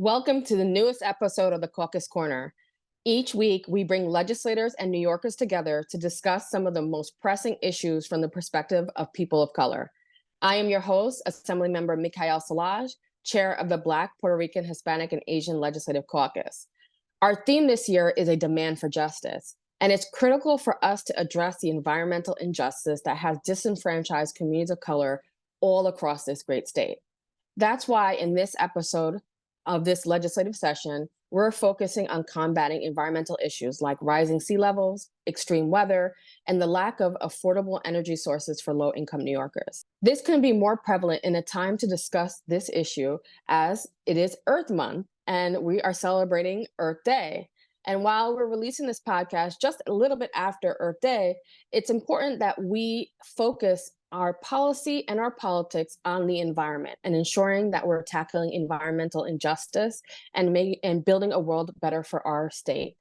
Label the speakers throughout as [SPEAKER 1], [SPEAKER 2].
[SPEAKER 1] Welcome to the newest episode of the Caucus Corner. Each week, we bring legislators and New Yorkers together to discuss some of the most pressing issues from the perspective of people of color. I am your host, Assemblymember Mikhail Salaj, chair of the Black, Puerto Rican, Hispanic, and Asian Legislative Caucus. Our theme this year is a demand for justice, and it's critical for us to address the environmental injustice that has disenfranchised communities of color all across this great state. That's why in this episode of this legislative session, we're focusing on combating environmental issues like rising sea levels, extreme weather, and the lack of affordable energy sources for low-income New Yorkers. This can be more prevalent in a time to discuss this issue as it is Earth Month, and we are celebrating Earth Day. And while we're releasing this podcast just a little bit after Earth Day, it's important that we focus our policy and our politics on the environment and ensuring that we're tackling environmental injustice and building a world better for our state.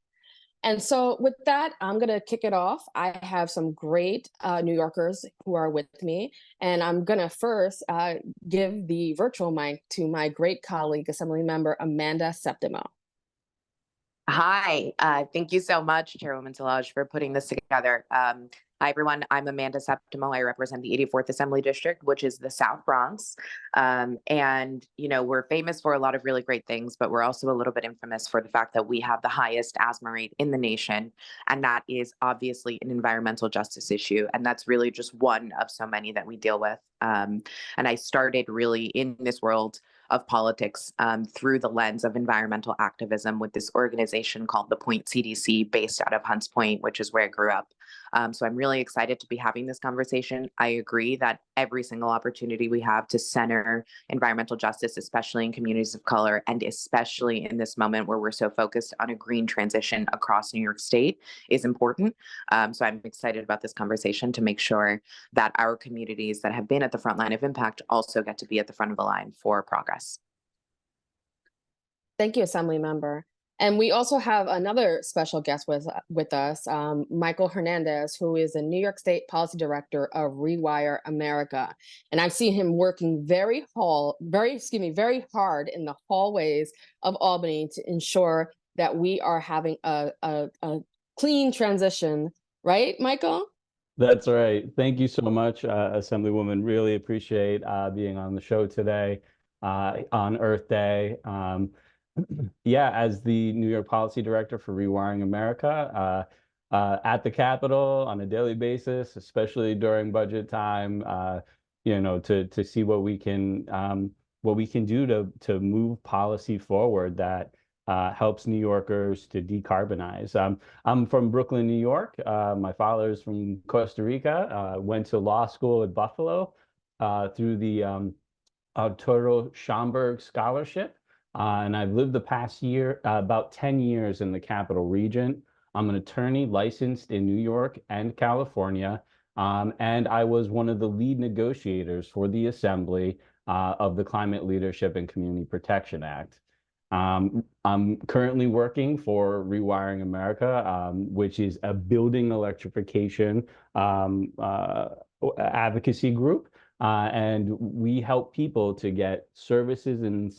[SPEAKER 1] And so with that, I'm going to kick it off. I have some great New Yorkers who are with me, and I'm going to first give the virtual mic to my great colleague, Assemblymember Amanda Septimo.
[SPEAKER 2] Hi, thank you so much, Chairwoman Salaj, for putting this together. Hi, everyone. I'm Amanda Septimo. I represent the 84th Assembly District, which is the South Bronx. And, you know, we're famous for a lot of really great things, but we're also a little bit infamous for the fact that we have the highest asthma rate in the nation. And that is obviously an environmental justice issue. And that's really just one of so many that we deal with. And I started really in this world of politics through the lens of environmental activism with this organization called the Point CDC, based out of Hunts Point, which is where I grew up. So I'm really excited to be having this conversation. I agree that every single opportunity we have to center environmental justice, especially in communities of color, and especially in this moment where we're so focused on a green transition across New York State, is important. So I'm excited about this conversation to make sure that our communities that have been at the front line of impact also get to be at the front of the line for progress.
[SPEAKER 1] Thank you, Assembly Member. And we also have another special guest with us, Michael Hernandez, who is a New York State Policy Director of Rewire America. And I've seen him working very hard in the hallways of Albany to ensure that we are having a clean transition, right, Michael?
[SPEAKER 3] That's right. Thank you so much, Assemblywoman. Really appreciate being on the show today on Earth Day. Yeah, as the New York Policy Director for Rewiring America, at the Capitol on a daily basis, especially during budget time, you know, to see what we can do to move policy forward that helps New Yorkers to decarbonize. I'm from Brooklyn, New York. My father's from Costa Rica. Went to law school at Buffalo through the Arturo Schomburg Scholarship. And I've lived the past year, about 10 years in the Capital Region. I'm an attorney licensed in New York and California. And I was one of the lead negotiators for the Assembly of the Climate Leadership and Community Protection Act. I'm currently working for Rewiring America, which is a building electrification advocacy group. And we help people to get services and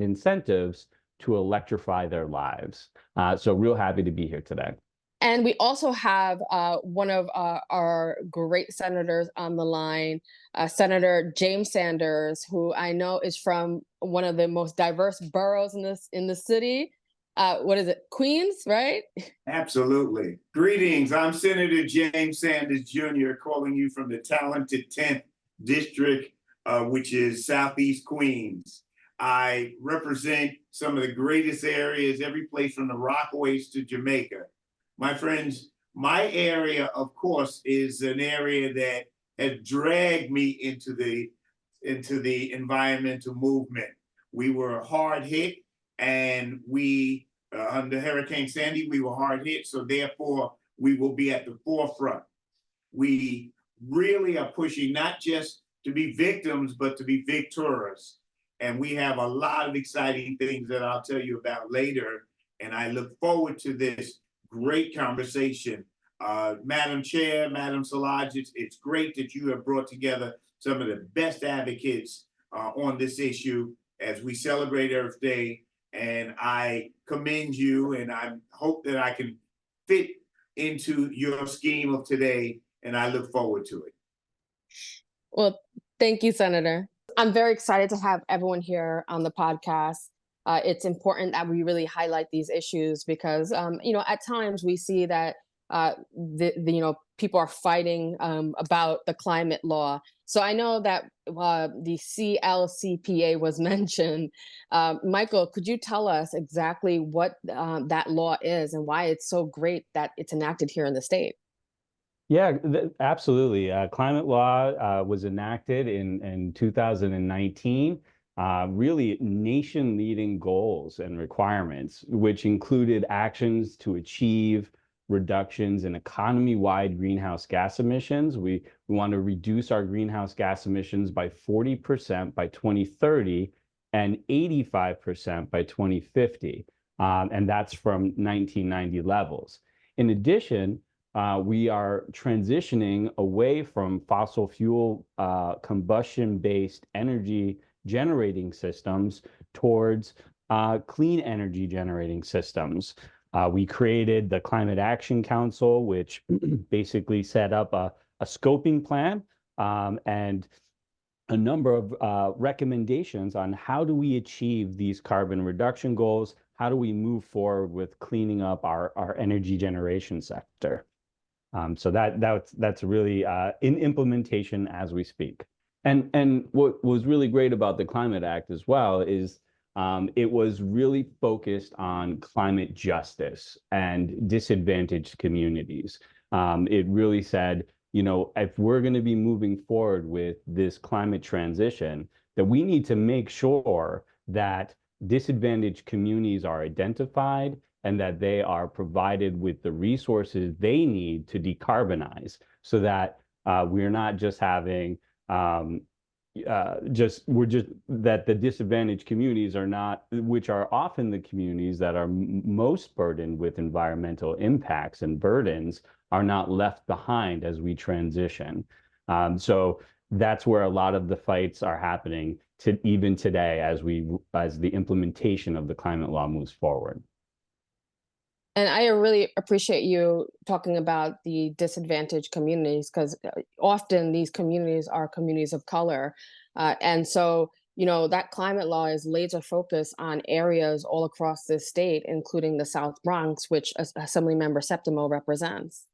[SPEAKER 3] incentives to electrify their lives. So real happy to be here today.
[SPEAKER 1] And we also have one of our great senators on the line, Senator James Sanders, who I know is from one of the most diverse boroughs in the city. What is it, Queens, right?
[SPEAKER 4] Absolutely. Greetings. I'm Senator James Sanders Jr., calling you from the talented 10th District, which is Southeast Queens. I represent some of the greatest areas, every place from the Rockaways to Jamaica. My friends, my area, of course, is an area that has dragged me into the environmental movement. We were hard hit, and we, under Hurricane Sandy, we were hard hit, so therefore we will be at the forefront. We really are pushing not just to be victims, but to be victors. And we have a lot of exciting things that I'll tell you about later. And I look forward to this great conversation. Madam Chair, Madam Salaj, it's great that you have brought together some of the best advocates on this issue. as we celebrate Earth Day. And I commend you, and I hope that I can fit into your scheme of today, and I look forward to it.
[SPEAKER 1] Well, thank you, Senator. I'm very excited to have everyone here on the podcast. It's important that we really highlight these issues because, at times we see that people are fighting about the climate law. So I know that the CLCPA was mentioned. Michael, could you tell us exactly what that law is and why it's so great that it's enacted here in the state?
[SPEAKER 3] Yeah, absolutely. Climate law was enacted in 2019, really nation-leading goals and requirements, which included actions to achieve reductions in economy-wide greenhouse gas emissions. We want to reduce our greenhouse gas emissions by 40% by 2030 and 85% by 2050. And that's from 1990 levels. In addition, we are transitioning away from fossil fuel combustion-based energy generating systems towards clean energy generating systems. We created the Climate Action Council, which basically set up a scoping plan and a number of recommendations on how do we achieve these carbon reduction goals, how do we move forward with cleaning up our energy generation sector. So that's really in implementation as we speak. And what was really great about the Climate Act as well is it was really focused on climate justice and disadvantaged communities. It really said, if we're going to be moving forward with this climate transition, that we need to make sure that disadvantaged communities are identified and that they are provided with the resources they need to decarbonize so that we're not just having that the disadvantaged communities are not, which are often the communities that are most burdened with environmental impacts and burdens, are not left behind as we transition. So that's where a lot of the fights are happening even today as the implementation of the climate law moves forward.
[SPEAKER 1] And I really appreciate you talking about the disadvantaged communities because often these communities are communities of color. And so, that climate law is laser focused on areas all across the state, including the South Bronx, which Assemblymember Septimo represents.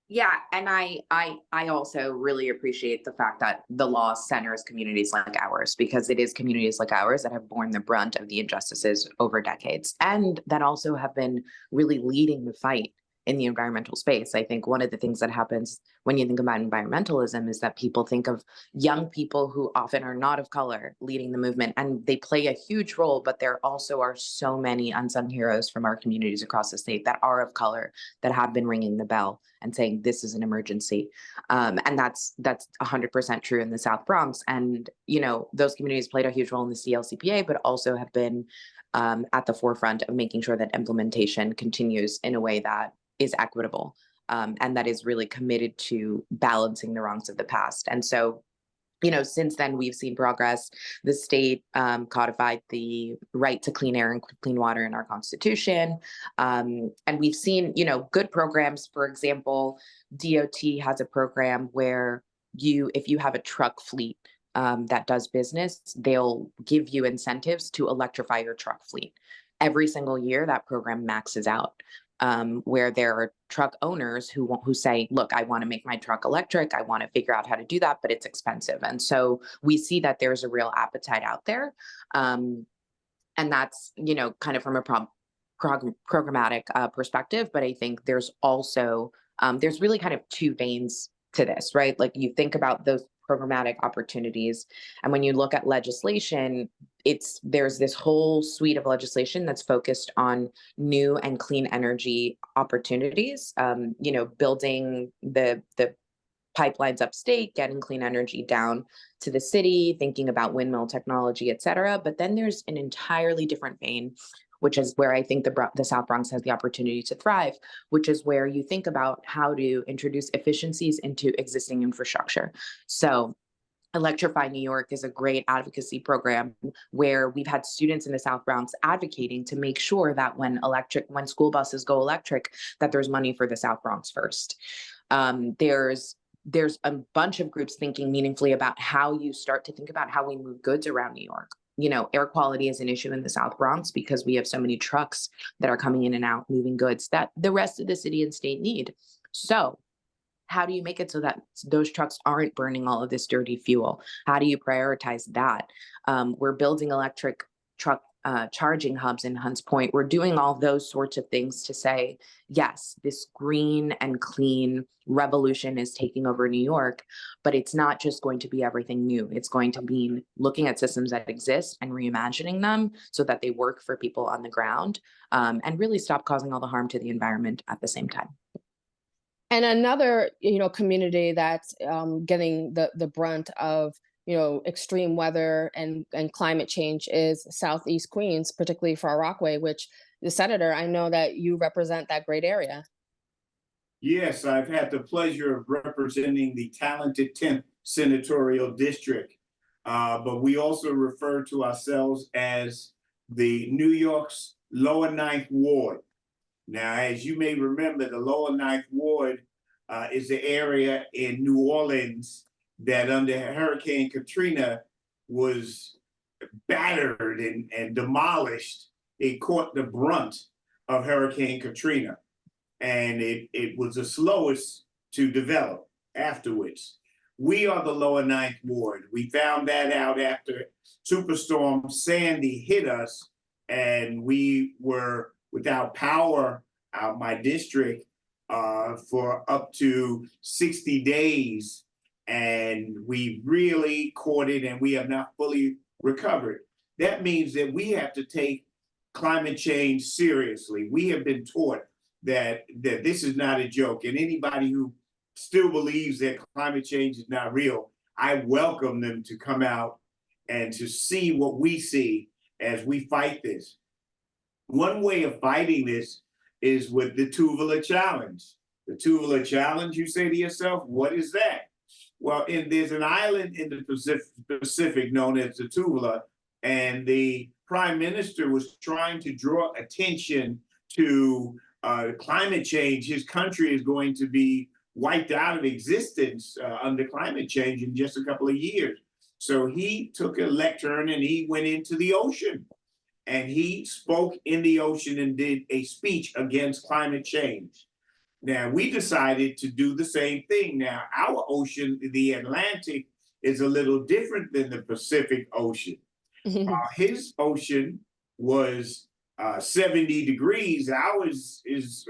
[SPEAKER 2] Yeah, and I also really appreciate the fact that the law centers communities like ours, because it is communities like ours that have borne the brunt of the injustices over decades, and that also have been really leading the fight in the environmental space. I think one of the things that happens when you think about environmentalism is that people think of young people who often are not of color leading the movement, and they play a huge role, but there also are so many unsung heroes from our communities across the state that are of color that have been ringing the bell and saying this is an emergency. And that's 100% true in the South Bronx. And, those communities played a huge role in the CLCPA, but also have been at the forefront of making sure that implementation continues in a way that is equitable and that is really committed to balancing the wrongs of the past. And so, since then, we've seen progress. The state codified the right to clean air and clean water in our Constitution. And we've seen, good programs. For example, DOT has a program where if you have a truck fleet that does business, they'll give you incentives to electrify your truck fleet. Every single year, that program maxes out. Where there are truck owners who say, look, I want to make my truck electric. I want to figure out how to do that, but it's expensive. And so we see that there's a real appetite out there. And that's, kind of from a programmatic perspective. But I think there's also, there's really kind of two veins to this, right? Like you think about those programmatic opportunities. And when you look at legislation, there's this whole suite of legislation that's focused on new and clean energy opportunities, building the pipelines upstate, getting clean energy down to the city, thinking about windmill technology, et cetera. But then there's an entirely different vein, which is where I think the South Bronx has the opportunity to thrive, which is where you think about how to introduce efficiencies into existing infrastructure. So Electrify New York is a great advocacy program where we've had students in the South Bronx advocating to make sure that when school buses go electric, that there's money for the South Bronx first. There's a bunch of groups thinking meaningfully about how you start to think about how we move goods around New York. You know, air quality is an issue in the South Bronx because we have so many trucks that are coming in and out moving goods that the rest of the city and state need. So how do you make it so that those trucks aren't burning all of this dirty fuel? How do you prioritize that? We're building electric truck charging hubs in Hunts Point. We're doing all those sorts of things to say, yes, this green and clean revolution is taking over New York, but it's not just going to be everything new. It's going to mean looking at systems that exist and reimagining them so that they work for people on the ground, and really stop causing all the harm to the environment at the same time.
[SPEAKER 1] And another, community that's getting the brunt of, extreme weather and climate change is Southeast Queens, particularly Far Rockaway, which the senator, I know that you represent that great area.
[SPEAKER 4] Yes, I've had the pleasure of representing the talented 10th senatorial district, but we also refer to ourselves as the New York's Lower Ninth Ward. Now, as you may remember, the Lower Ninth Ward is the area in New Orleans that under Hurricane Katrina was battered and demolished. It caught the brunt of Hurricane Katrina, and it was the slowest to develop afterwards. We are the Lower Ninth Ward. We found that out after Superstorm Sandy hit us, and we were without power out my district for up to 60 days. And we really caught it, and we have not fully recovered. That means that we have to take climate change seriously. We have been taught that this is not a joke. And anybody who still believes that climate change is not real, I welcome them to come out and to see what we see as we fight this. One way of fighting this is with the Tuvula Challenge. The Tuvula Challenge, you say to yourself, what is that? Well, there's an island in the Pacific known as the Tuvula, and the Prime Minister was trying to draw attention to climate change. His country is going to be wiped out of existence under climate change in just a couple of years. So he took a lectern and he went into the ocean. And he spoke in the ocean and did a speech against climate change. Now, we decided to do the same thing. Now, our ocean, the Atlantic, is a little different than the Pacific Ocean. His ocean was 70 degrees. Ours is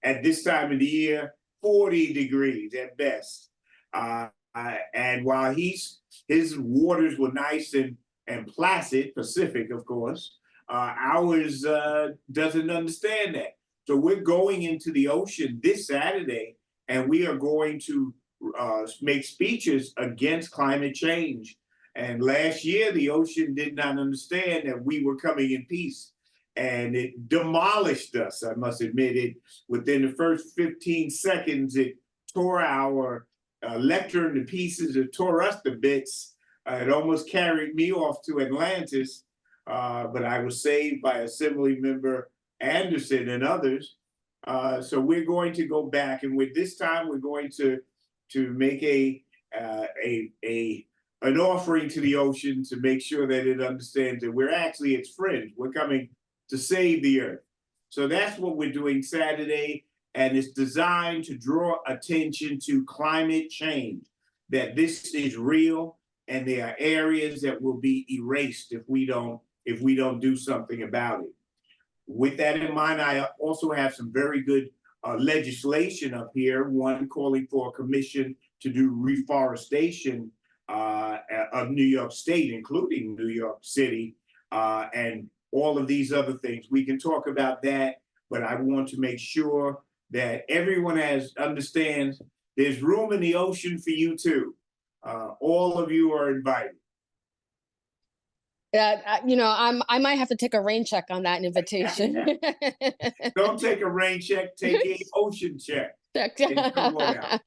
[SPEAKER 4] at this time of the year, 40 degrees at best. And while his waters were nice and placid, Pacific, of course, ours doesn't understand that. So we're going into the ocean this Saturday, and we are going to make speeches against climate change. And last year, the ocean did not understand that we were coming in peace, and it demolished us, I must admit it. Within the first 15 seconds, it tore our lectern to pieces, it tore us to bits. It almost carried me off to Atlantis, but I was saved by Assembly Member Anderson and others. So we're going to go back, and with this time, we're going to make an offering to the ocean to make sure that it understands that we're actually its friends. We're coming to save the earth. So that's what we're doing Saturday, and it's designed to draw attention to climate change, that this is real. And there are areas that will be erased if we don't do something about it. With that in mind, I also have some very good legislation up here. One calling for a commission to do reforestation of New York State, including New York City, and all of these other things. We can talk about that, but I want to make sure that everyone understands there's room in the ocean for you too. All of you are invited.
[SPEAKER 1] I might have to take a rain check on that invitation.
[SPEAKER 4] Don't take a rain check, take an ocean check. And come on out.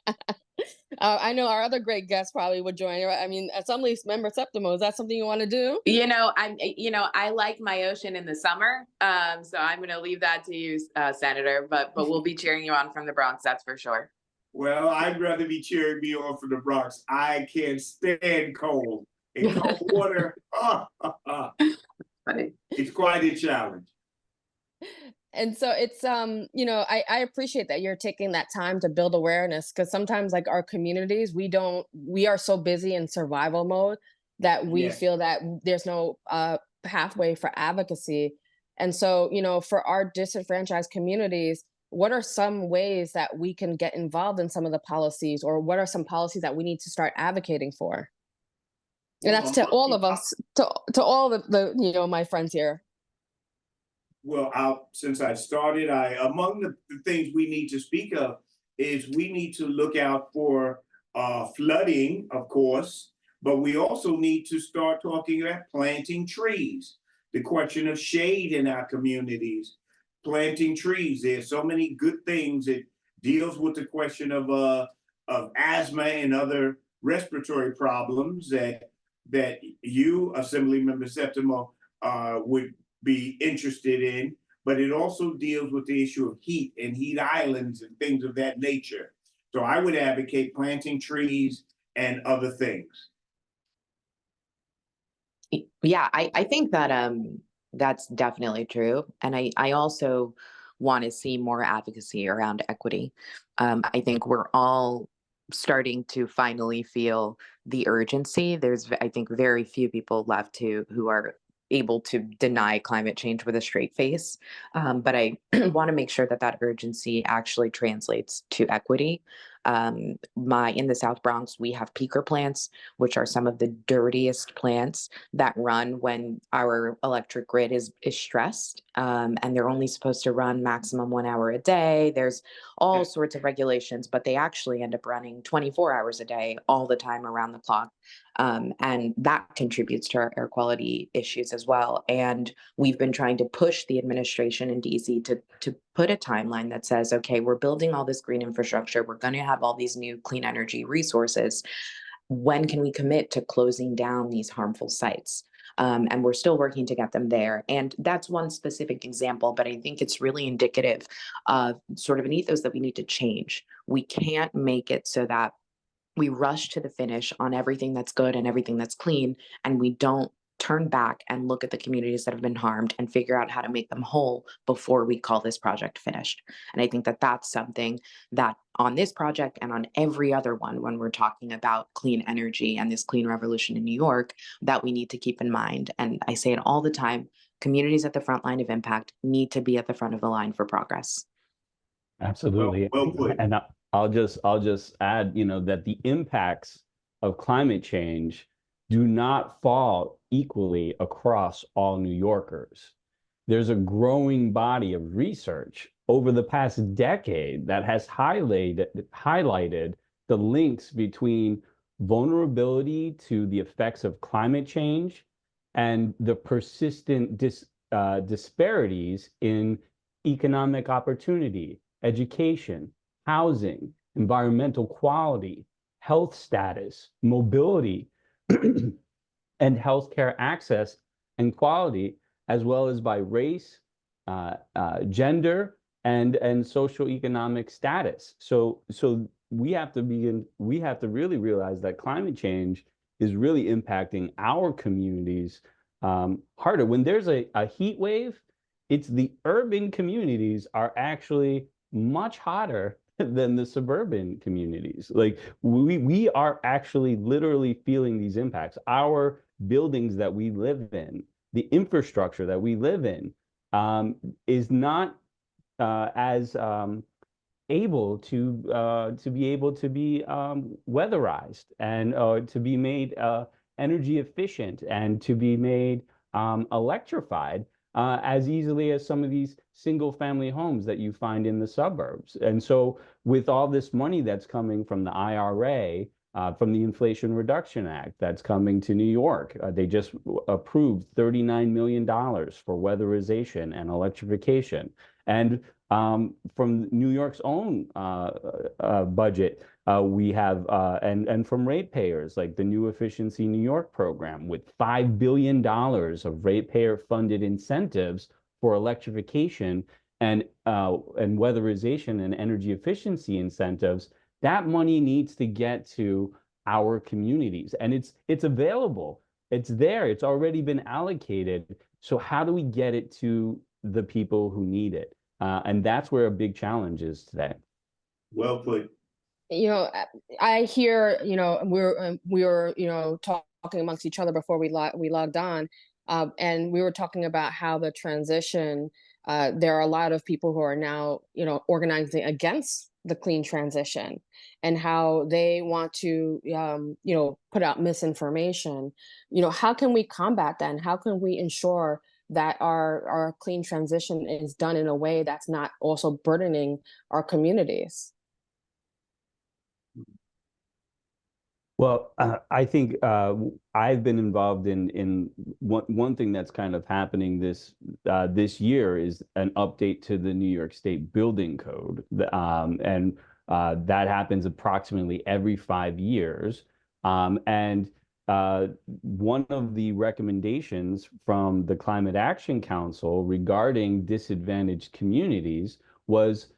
[SPEAKER 1] I know our other great guest probably would join. Right? I mean, Assembly Member Septimo, is that something you want to do?
[SPEAKER 2] I like my ocean in the summer. So I'm going to leave that to you, Senator, but we'll be cheering you on from the Bronx. That's for sure.
[SPEAKER 4] Well, I'd rather be cheering me on from the Bronx. I can't stand cold. And cold water,
[SPEAKER 2] Funny.
[SPEAKER 4] it's quite a challenge.
[SPEAKER 1] And so it's I appreciate that you're taking that time to build awareness, because sometimes like our communities, we are so busy in survival mode that we
[SPEAKER 4] Yes.
[SPEAKER 1] feel that there's no pathway for advocacy. And so, for our disenfranchised communities, what are some ways that we can get involved in some of the policies, or what are some policies that we need to start advocating for? And that's to all of us, to all the my friends here.
[SPEAKER 4] Well, since I started, among the things we need to speak of is we need to look out for flooding, of course, but we also need to start talking about planting trees. The question of shade in our communities, planting trees. There's so many good things. It deals with the question of asthma and other respiratory problems that you, Assemblymember Septimo, would be interested in, but it also deals with the issue of heat and heat islands and things of that nature. So I would advocate planting trees and other things.
[SPEAKER 2] Yeah, I think that that's definitely true. And I also want to see more advocacy around equity. I think we're all starting to finally feel the urgency. There's, I think, very few people left who are able to deny climate change with a straight face. But I want to make sure that that urgency actually translates to equity. In the South Bronx, we have peaker plants, which are some of the dirtiest plants that run when our electric grid is stressed, and they're only supposed to run maximum 1 hour a day. There's all sorts of regulations, but they actually end up running 24 hours a day, all the time, around the clock. And that contributes to our air quality issues as well. And we've been trying to push the administration in DC to put a timeline that says, okay, we're building all this green infrastructure. We're going to have all these new clean energy resources. When can we commit to closing down these harmful sites? And we're still working to get them there. And that's one specific example, but I think it's really indicative of sort of an ethos that we need to change. We can't make it so that we rush to the finish on everything that's good and everything that's clean, and we don't turn back and look at the communities that have been harmed and figure out how to make them whole before we call this project finished. And I think that that's something that on this project and on every other one, when we're talking about clean energy and this clean revolution in New York, that we need to keep in mind. And I say it all the time, communities at the front line of impact need to be at the front of the line for progress.
[SPEAKER 3] Absolutely.
[SPEAKER 4] Well put.
[SPEAKER 3] And I'll just add, that the impacts of climate change do not fall equally across all New Yorkers. There's a growing body of research over the past decade that has highlighted the links between vulnerability to the effects of climate change and the persistent disparities in economic opportunity, education, housing, environmental quality, health status, mobility, and healthcare access and quality, as well as by race, gender, and socioeconomic status. So we have to really realize that climate change is really impacting our communities harder. When there's a heat wave, it's the urban communities are actually much hotter than the suburban communities. Like we are actually literally feeling these impacts. Our buildings that we live in, the infrastructure that we live in, is not as able to be weatherized and to be made energy efficient and to be made electrified as easily as some of these single family homes that you find in the suburbs. And so with all this money that's coming from the IRA from the Inflation Reduction Act that's coming to New York. They just approved $39 million for weatherization and electrification. And from New York's own budget, we have, and from ratepayers, like the New Efficiency New York program, with $5 billion of ratepayer-funded incentives for electrification and weatherization and energy efficiency incentives. That money needs to get to our communities, and it's available. It's there. It's already been allocated. So how do we get it to the people who need it? And that's where a big challenge is today.
[SPEAKER 4] Well put.
[SPEAKER 1] I hear, we were, talking amongst each other before we logged on, and we were talking about how the transition. There are a lot of people who are now, organizing against the clean transition, and how they want to, put out misinformation. How can we combat that? And how can we ensure that our clean transition is done in a way that's not also burdening our communities?
[SPEAKER 3] Well, I think I've been involved in one thing that's kind of happening this year is an update to the New York State Building Code, and that happens approximately every 5 years. And one of the recommendations from the Climate Action Council regarding disadvantaged communities was,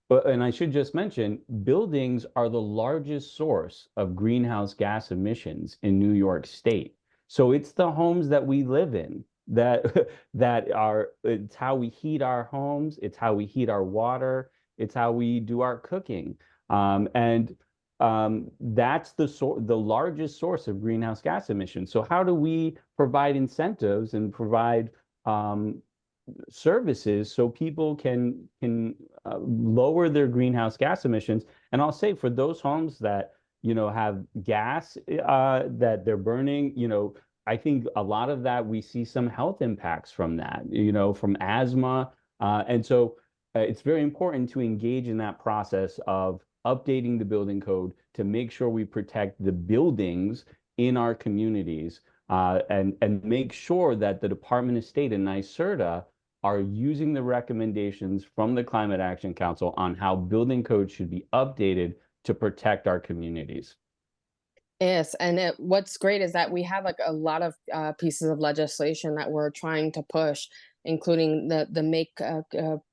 [SPEAKER 3] and I should just mention, buildings are the largest source of greenhouse gas emissions in New York State. So it's the homes that we live in that it's how we heat our homes, it's how we heat our water, it's how we do our cooking. That's the largest source of greenhouse gas emissions. So how do we provide incentives and provide services so people can lower their greenhouse gas emissions? And I'll say, for those homes that have gas that they're burning, I think a lot of that, we see some health impacts from that, from asthma, and so it's very important to engage in that process of updating the building code to make sure we protect the buildings in our communities, and make sure that the Department of State and NYSERDA are using the recommendations from the Climate Action Council on how building codes should be updated to protect our communities.
[SPEAKER 1] Yes, and what's great is that we have like a lot of pieces of legislation that we're trying to push, including the Make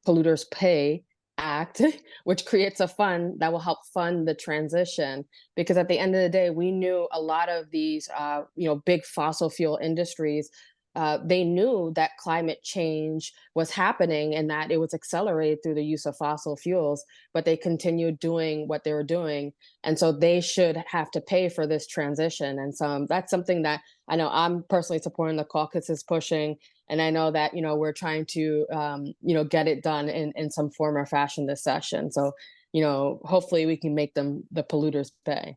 [SPEAKER 1] Polluters Pay Act, which creates a fund that will help fund the transition. Because at the end of the day, we knew a lot of these, big fossil fuel industries. They knew that climate change was happening and that it was accelerated through the use of fossil fuels, but they continued doing what they were doing. And so they should have to pay for this transition. And so that's something that I know I'm personally supporting, the caucus is pushing. And I know that, we're trying to, get it done in some form or fashion this session. So, hopefully we can make them the polluters pay.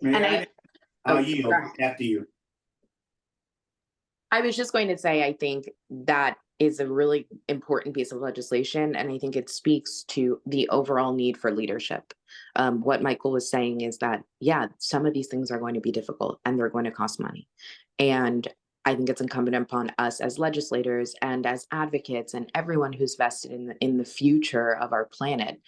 [SPEAKER 4] May I yield after you.
[SPEAKER 2] I was just going to say, I think that is a really important piece of legislation, and I think it speaks to the overall need for leadership. What Michael was saying is that, yeah, some of these things are going to be difficult and they're going to cost money. And I think it's incumbent upon us as legislators and as advocates and everyone who's vested in the future of our planet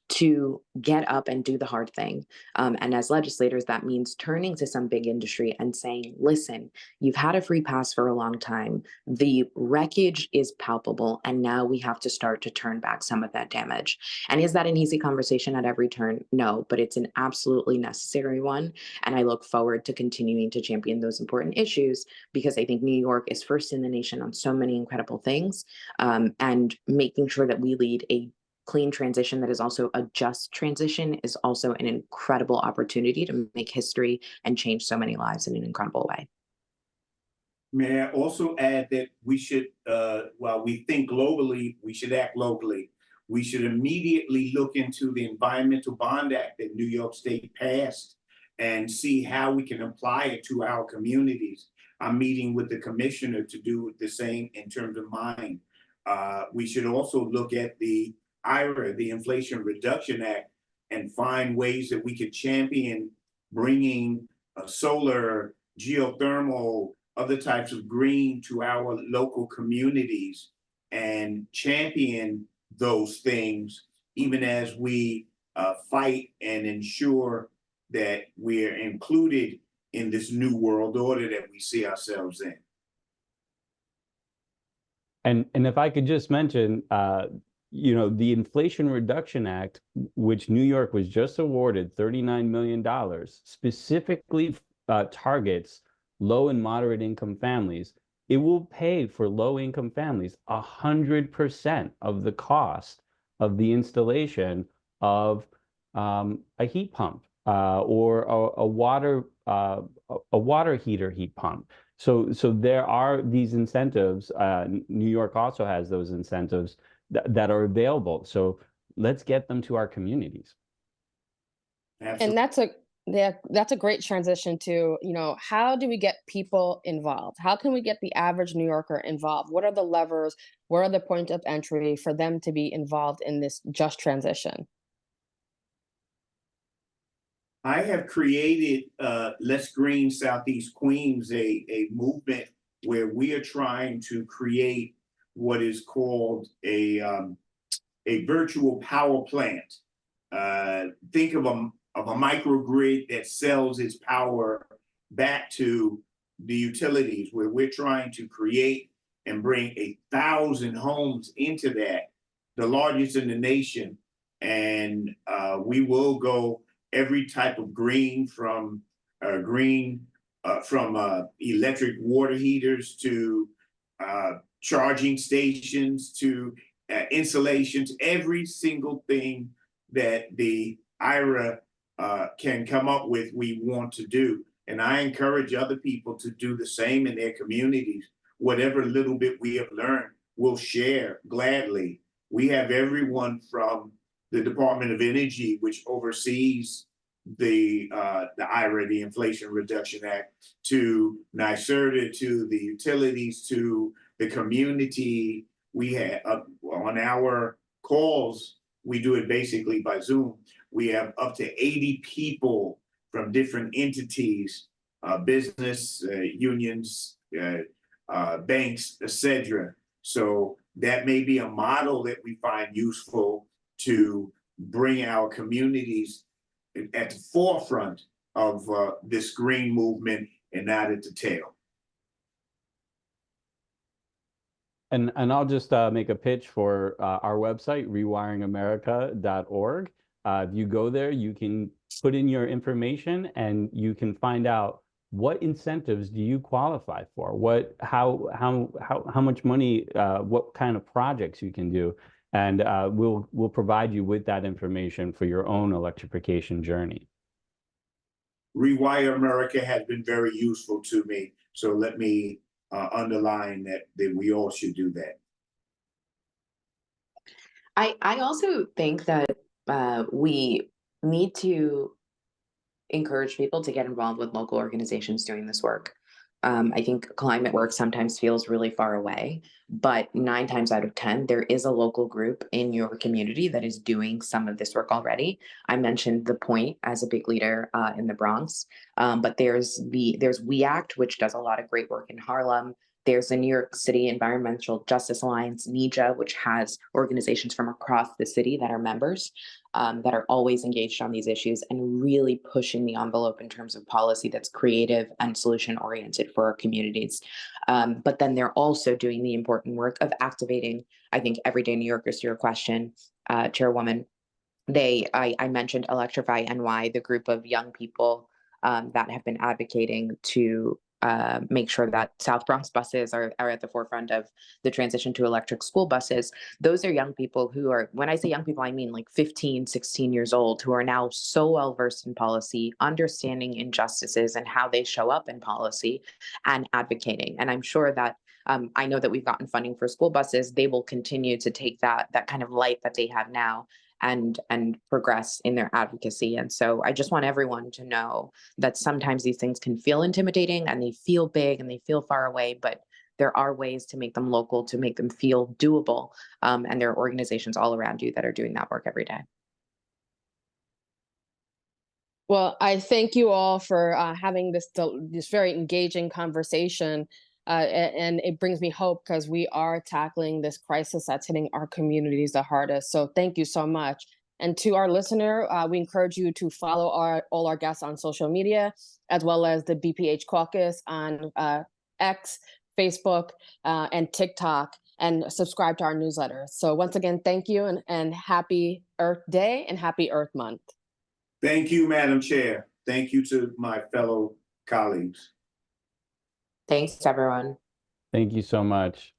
[SPEAKER 2] to get up and do the hard thing. And as legislators, that means turning to some big industry and saying, listen, you've had a free pass for a long time. The wreckage is palpable, and now we have to start to turn back some of that damage. And is that an easy conversation at every turn? No, but it's an absolutely necessary one. And I look forward to continuing to champion those important issues, because I think New York is first in the nation on so many incredible things, and making sure that we lead a clean transition that is also a just transition is also an incredible opportunity to make history and change so many lives in an incredible way.
[SPEAKER 4] May I also add that we should, while we think globally, we should act locally. We should immediately look into the Environmental Bond Act that New York State passed and see how we can apply it to our communities. I'm meeting with the commissioner to do the same in terms of mine. We should also look at the IRA, the Inflation Reduction Act, and find ways that we could champion bringing solar, geothermal, other types of green to our local communities and champion those things, even as we fight and ensure that we're included in this new world order that we see ourselves in.
[SPEAKER 3] And if I could just mention, the Inflation Reduction Act, which New York was just awarded $39 million, specifically targets low and moderate income families. It will pay for low income families 100% of the cost of the installation of a heat pump or a water heater heat pump. So there are these incentives. New York also has those incentives that are available. So let's get them to our communities.
[SPEAKER 4] Absolutely.
[SPEAKER 1] And that's a great transition to, how do we get people involved? How can we get the average New Yorker involved? What are the levers? What are the point of entry for them to be involved in this just transition?
[SPEAKER 4] I have created Let's Green Southeast Queens, a movement where we are trying to create what is called a virtual power plant. Think of a microgrid that sells its power back to the utilities, where we're trying to create and bring 1,000 homes into that, the largest in the nation. And we will go every type of green, from electric water heaters to charging stations to insulations, every single thing that the IRA can come up with, we want to do. And I encourage other people to do the same in their communities. Whatever little bit we have learned, we'll share gladly. We have everyone from the Department of Energy, which oversees the IRA, the Inflation Reduction Act, to NYSERDA, to the utilities, to the community. We have on our calls, we do it basically by Zoom. We have up to 80 people from different entities, business, unions, banks, etc. So that may be a model that we find useful to bring our communities at the forefront of this green movement and not at the tail.
[SPEAKER 3] And I'll just make a pitch for our website, rewiringamerica.org. If you go there, you can put in your information and you can find out what incentives do you qualify for, how much money, what kind of projects you can do. And we'll provide you with that information for your own electrification journey.
[SPEAKER 4] Rewire America has been very useful to me. So let me underline that we all should do that.
[SPEAKER 2] I also think that we need to encourage people to get involved with local organizations doing this work. I think climate work sometimes feels really far away, but 9 times out of 10, there is a local group in your community that is doing some of this work already. I mentioned The Point as a big leader in the Bronx, but there's We Act, which does a lot of great work in Harlem. There's the New York City Environmental Justice Alliance, NEJA, which has organizations from across the city that are members, that are always engaged on these issues and really pushing the envelope in terms of policy that's creative and solution-oriented for our communities. But then they're also doing the important work of activating, I think, everyday New Yorkers, to your question, Chairwoman. I mentioned Electrify NY, the group of young people that have been advocating to make sure that South Bronx buses are at the forefront of the transition to electric school buses. Those are young people who are, when I say young people, I mean like 15, 16 years old, who are now so well versed in policy, understanding injustices and how they show up in policy and advocating. And I'm sure that I know that we've gotten funding for school buses. They will continue to take that kind of light that they have now and progress in their advocacy. And so I just want everyone to know that sometimes these things can feel intimidating and they feel big and they feel far away, but there are ways to make them local, to make them feel doable. And there are organizations all around you that are doing that work every day.
[SPEAKER 1] Well, I thank you all for having this very engaging conversation, and it brings me hope because we are tackling this crisis that's hitting our communities the hardest. So thank you so much. And to our listener, we encourage you to follow all our guests on social media, as well as the BPH Caucus on X, Facebook, and TikTok, and subscribe to our newsletter. So once again, thank you, and happy Earth Day and happy Earth Month.
[SPEAKER 4] Thank you, Madam Chair. Thank you to my fellow colleagues.
[SPEAKER 2] Thanks, everyone.
[SPEAKER 3] Thank you so much.